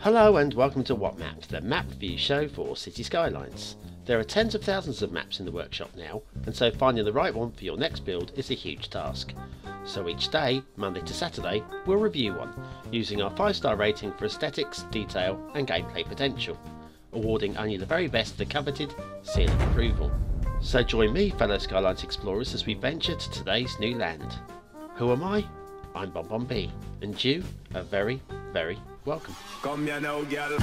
Hello and welcome to What Map, the map review show for Cities Skylines. There are tens of thousands of maps in the workshop now, and so finding the right one for your next build is a huge task. So each day, Monday to Saturday, we'll review one, using our 5-star rating for aesthetics, detail and gameplay potential, awarding only the very best the coveted seal of approval. So join me, fellow Skylines explorers, as we venture to today's new land. Who am I? I'm BonBonB, and you are very, very welcome. Come here now, girl.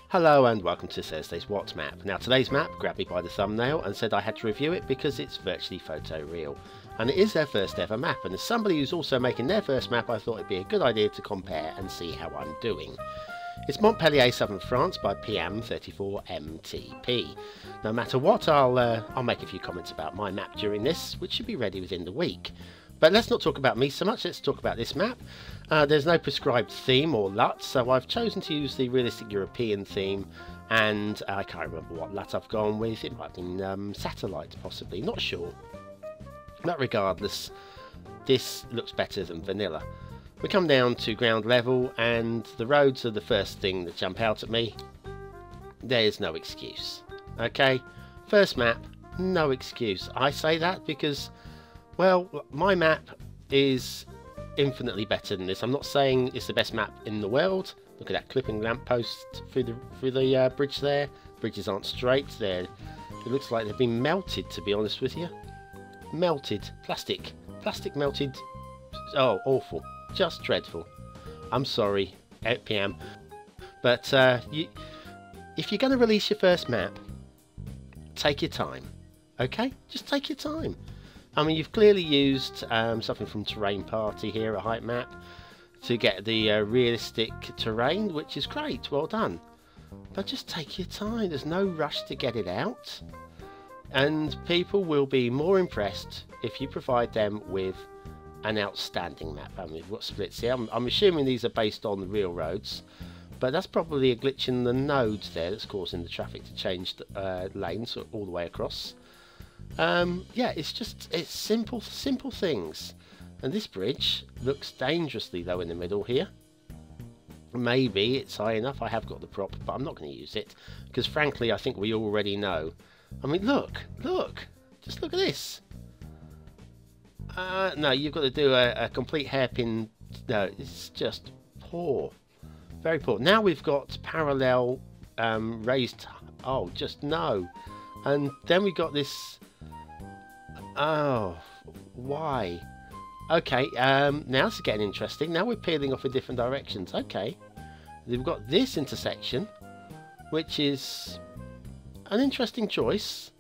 Hello and welcome to Thursday's What Map. Now today's map grabbed me by the thumbnail and said I had to review it because it's virtually photo real. And it is their first ever map, and as somebody who's also making their first map, I thought it'd be a good idea to compare and see how I'm doing. It's Montpellier, southern France by PM34MTP. No matter what, I'll make a few comments about my map during this, which should be ready within the week. But let's not talk about me so much, let's talk about this map. There's no prescribed theme or LUT, so I've chosen to use the realistic European theme, and I can't remember what LUT I've gone with. It might have been satellite, possibly, not sure. But regardless, this looks better than vanilla. We come down to ground level, and the roads are the first thing that jump out at me. There's no excuse. Okay, first map, no excuse. I say that because, well, my map is infinitely better than this. I'm not saying it's the best map in the world. Look at that clipping lamppost through the bridge there. Bridges aren't straight. It looks like they've been melted, to be honest with you. Melted. Plastic melted. Oh, awful. Just dreadful. I'm sorry, PM. But if you're going to release your first map, take your time. Okay? Just take your time. I mean, you've clearly used something from Terrain Party here, a height map, to get the realistic terrain, which is great. Well done. But just take your time. There's no rush to get it out. And people will be more impressed if you provide them with an outstanding map. I mean, we've got splits here. I'm assuming these are based on the real roads, but that's probably a glitch in the nodes there that's causing the traffic to change lanes all the way across. Yeah, it's simple things. And this bridge looks dangerously low in the middle here. Maybe it's high enough. I have got the prop, but I'm not going to use it because frankly I think we already know. I mean, look, just look at this. No, you've got to do a complete hairpin. No, it's just poor, very poor. Now we've got parallel raised. Oh, just no. And then we got this. Oh, why? Okay, now it's getting interesting. Now we're peeling off in different directions. Okay, we've got this intersection, which is an interesting choice.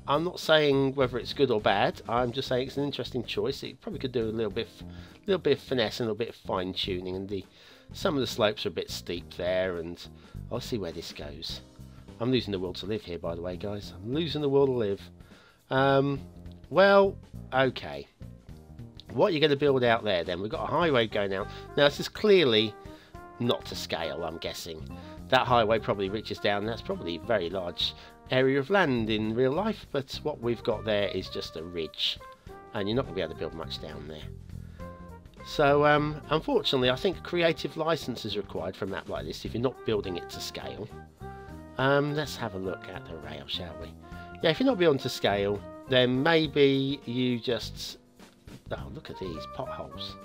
I'm not saying whether it's good or bad. I'm just saying it's an interesting choice. It probably could do a little bit of finesse and a little bit of fine tuning. And some of the slopes are a bit steep there. And I'll see where this goes. I'm losing the will to live here, by the way, guys. I'm losing the will to live. Well, okay. What are you going to build out there then? We've got a highway going out. Now this is clearly not to scale, I'm guessing. That highway probably reaches down. That's probably a very large area of land in real life, but what we've got there is just a ridge, and you're not going to be able to build much down there. So unfortunately, I think creative license is required for a map like this if you're not building it to scale. Let's have a look at the rail, shall we? Yeah, if you're not building to scale, then maybe you just... Oh, look at these potholes.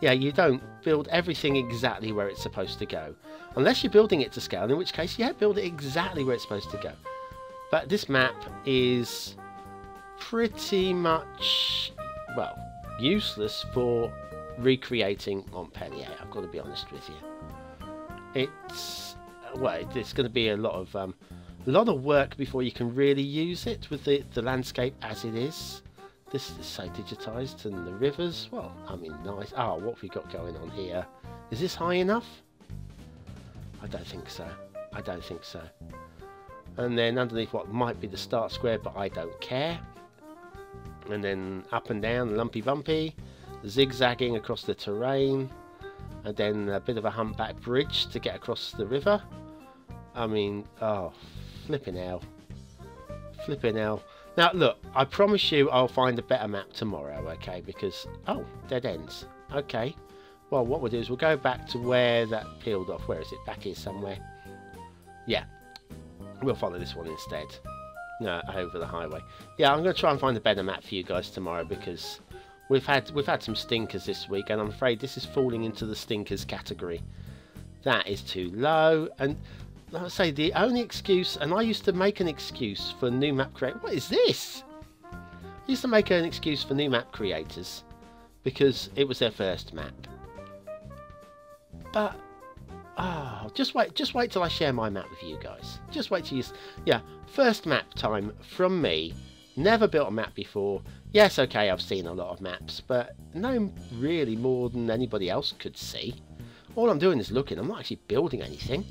Yeah, you don't build everything exactly where it's supposed to go. Unless you're building it to scale, in which case, yeah, build it exactly where it's supposed to go. But this map is pretty much, well, useless for recreating Montpellier. I've got to be honest with you. It's going to be a lot of work before you can really use it with the landscape as it is. This is so digitised, and the rivers, well, I mean, nice. Oh, what have we got going on here? Is this high enough? I don't think so. I don't think so. And then underneath what might be the start square, but I don't care. And then up and down, lumpy bumpy, zigzagging across the terrain, and then a bit of a humpback bridge to get across the river. I mean, oh, flipping hell. Flipping hell. Now, look, I promise you I'll find a better map tomorrow, okay? Because, oh, dead ends. Okay. Well, what we'll do is we'll go back to where that peeled off. Where is it? Back here somewhere. Yeah. We'll follow this one instead. No, over the highway. Yeah, I'm going to try and find a better map for you guys tomorrow because we've had some stinkers this week, and I'm afraid this is falling into the stinkers category. That is too low, and like I say, the only excuse, and I used to make an excuse for new map creators. What is this? I used to make an excuse for new map creators because it was their first map. But oh, just wait till I share my map with you guys. Just wait till you, yeah, first map time from me. Never built a map before. Yes, okay, I've seen a lot of maps, but no really more than anybody else could see. All I'm doing is looking. I'm not actually building anything.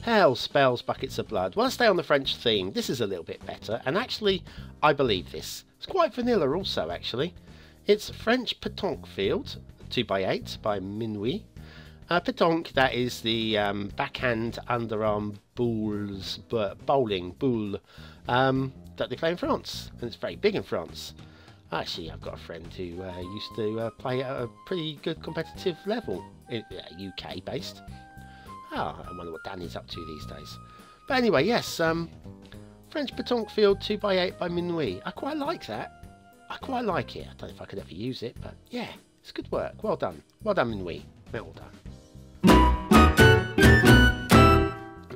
Hell spells buckets of blood. Well, I stay on the French theme. This is a little bit better, and actually, I believe this. It's quite vanilla also, actually. It's French Petanque field, 2x8 by Minuit. Petanque, that is the backhand underarm bowling boule that they play in France, and it's very big in France. Actually, I've got a friend who used to play at a pretty good competitive level, UK based. Oh, I wonder what Danny's up to these days. But anyway, yes, French Petanque field 2x8 by Minuit. I quite like that. I quite like it. I don't know if I could ever use it, but yeah, it's good work. Well done. Well done, Minuit. Well done.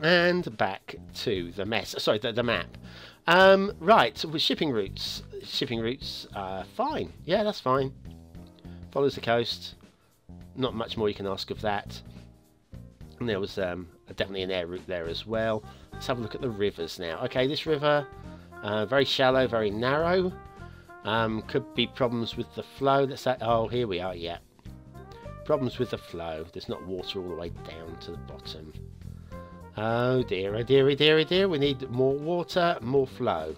And back to the mess. Sorry, the map. Right, with shipping routes. Shipping routes, fine. Yeah, that's fine. Follows the coast. Not much more you can ask of that. And there was definitely an air route there as well. Let's have a look at the rivers now. Okay, this river, very shallow, very narrow. Could be problems with the flow. Let's say, oh, here we are, yeah. Problems with the flow. There's not water all the way down to the bottom. Oh dear, oh dear, oh dear, oh dear. We need more water, more flow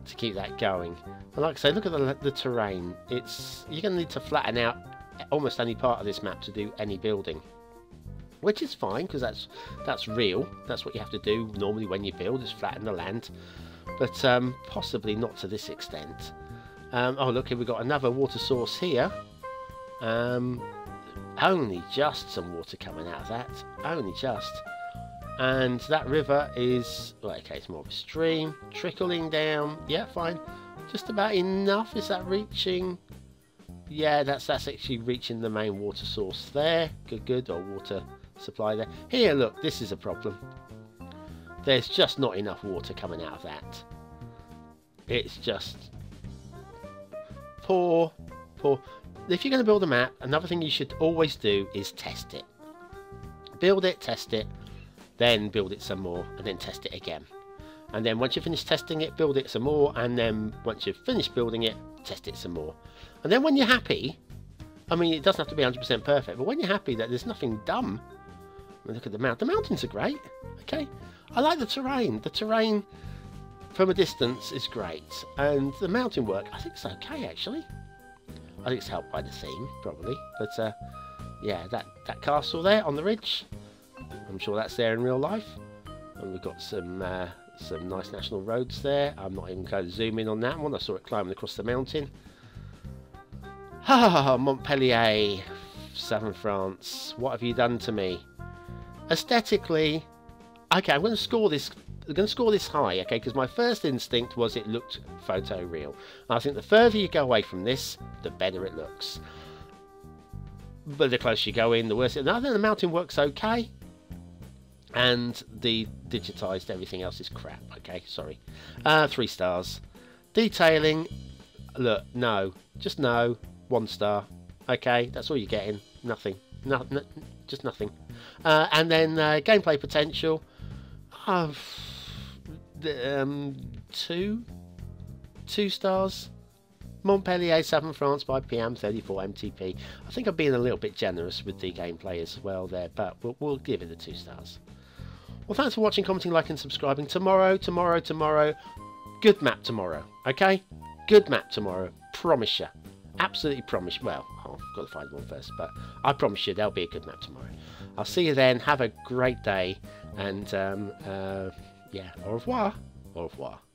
to keep that going. And like I say, look at the terrain. You're going to need to flatten out almost any part of this map to do any building. Which is fine, because that's real. That's what you have to do normally when you build, is flatten the land. But possibly not to this extent. Oh look, here we've got another water source here. Only just some water coming out of that. Only just. And that river is, well, okay, it's more of a stream. Trickling down. Yeah, fine. Just about enough. Is that reaching? Yeah, that's actually reaching the main water source there. Good, good. Or water supply there. Here, look, this is a problem. There's just not enough water coming out of that. It's just poor. If you're going to build a map, another thing you should always do is test it. Build it, test it, then build it some more, and then test it again. And then once you finish testing it, build it some more, and then once you've finished building it, test it some more. And then when you're happy, I mean, it doesn't have to be 100% perfect, but when you're happy that there's nothing dumb, I mean, look at the mountain. The mountains are great, okay? I like the terrain. The terrain from a distance is great, and the mountain work, I think it's okay, actually. I think it's helped by the theme, probably. But, yeah, that castle there on the ridge, I'm sure that's there in real life. And we've got some nice national roads there. I'm not even going to zoom in on that one. I saw it climbing across the mountain. Ah, Montpellier, southern France. What have you done to me? Aesthetically, okay, I'm going to score this. I'm going to score this high, okay, because my first instinct was it looked photoreal. And I think the further you go away from this, the better it looks. But the closer you go in, the worse it. Now, I think the mountain works okay. And the digitized everything else is crap. Okay, sorry. 3 stars. Detailing, look, no, just no. 1 star. Okay, that's all you're getting. Nothing. No, just nothing. And then gameplay potential. 2 stars. Montpellier, southern France by PM34 MTP. I think I'm being a little bit generous with the gameplay as well there, but we'll give it the 2 stars. Well, thanks for watching, commenting, liking, subscribing. Tomorrow, good map tomorrow, okay? Good map tomorrow, promise you. Absolutely promise. Well, I've got to find one first, but I promise you there'll be a good map tomorrow. I'll see you then. Have a great day, and Yeah, au revoir. Au revoir.